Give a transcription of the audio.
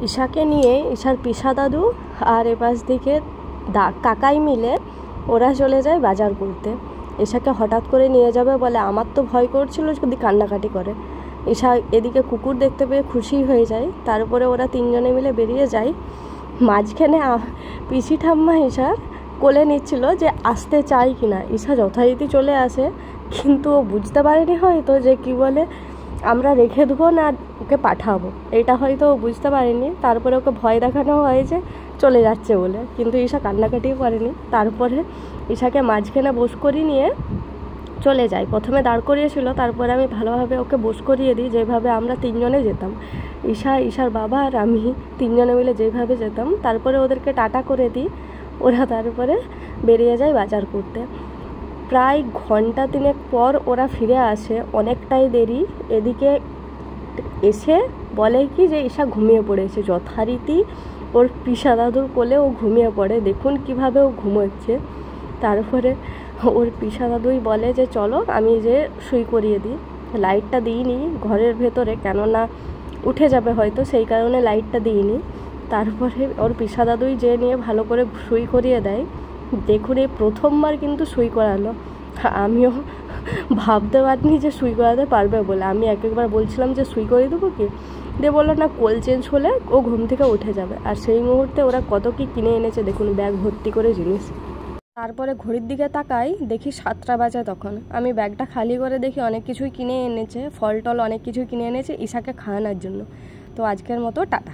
ঈশাকে নিয়ে ঈশার পিসা দাদু আর এপাশ দিকে কাকাই মিলে ওরা চলে যায় বাজার করতে। ঈশাকে হঠাৎ করে নিয়ে যাবে বলে আমার তো ভয় করছিল যদি কান্নাকাটি করে। ঈশা এদিকে কুকুর দেখতে পেয়ে খুশি হয়ে যায়। তারপরে ওরা তিনজনে মিলে বেরিয়ে যায়। মাঝখানে পিসি ঠাম্মা ঈশার কোলে নিচ্ছিল যে আসতে চাই কিনা। ঈশা যথারীতি চলে আসে, কিন্তু ও বুঝতে পারেনি হয়তো যে কি বলে আমরা রেখে দেবো না ওকে পাঠাবো, এটা হয়তো ও বুঝতে পারেনি। তারপরে ওকে ভয় দেখানো হয় যে চলে যাচ্ছে বলে, কিন্তু ঈশা কান্নাকাটিও করেনি। তারপরে ঈশাকে মাঝখানে বস করিয়ে নিয়ে চলে যায়। প্রথমে দাঁড় করিয়েছিল, তারপরে আমি ভালোভাবে ওকে বস করিয়ে দিই যেভাবে আমরা তিনজনে যেতাম, ঈশার বাবা আর আমি তিনজনে মিলে যেভাবে যেতাম। তারপরে ওদেরকে টাটা করে দিই, ওরা তারপরে বেরিয়ে যায় বাজার করতে। প্রায় ঘন্টা তিনেক পর ওরা ফিরে আসে, অনেকটাই দেরি। এদিকে এসে বলে কি যে ঈশা ঘুমিয়ে পড়েছে। যথারীতি ওর পিসা দাদুর কোলে ও ঘুমিয়ে পড়ে। দেখুন কিভাবে ও ঘুমোচ্ছে। তারপরে ওর পিসা দাদুই বলে যে চলো আমি যে শুই করিয়ে দিই। লাইটটা দিইনি ঘরের ভেতরে, কেননা উঠে যাবে হয়তো, সেই কারণে লাইটটা দিইনি। তারপরে ওর পিসা দাদুই যে নিয়ে ভালো করে শুই করিয়ে দেয়। দেখুন এই প্রথমবার কিন্তু শুই করালো। আমিও ভাবতে পারিনি যে শুই করাতে পারবে বলে। আমি একবার বলছিলাম যে শুই করিয়ে দেবো কি, দিয়ে বললো না কোল চেঞ্জ হলে ও ঘুম থেকে উঠে যাবে। আর সেই মুহূর্তে ওরা কত কি কিনে এনেছে দেখুন, ব্যাগ ভর্তি করে জিনিস। তারপরে ঘড়ির দিকে তাকাই, দেখি 7টা বাজে। তখন আমি ব্যাগটা খালি করে দেখি অনেক কিছুই কিনে এনেছে, ফল টল অনেক কিছুই কিনে এনেছে ঈশাকে খাওয়ানোর জন্য। তো আজকের মতো টাটা।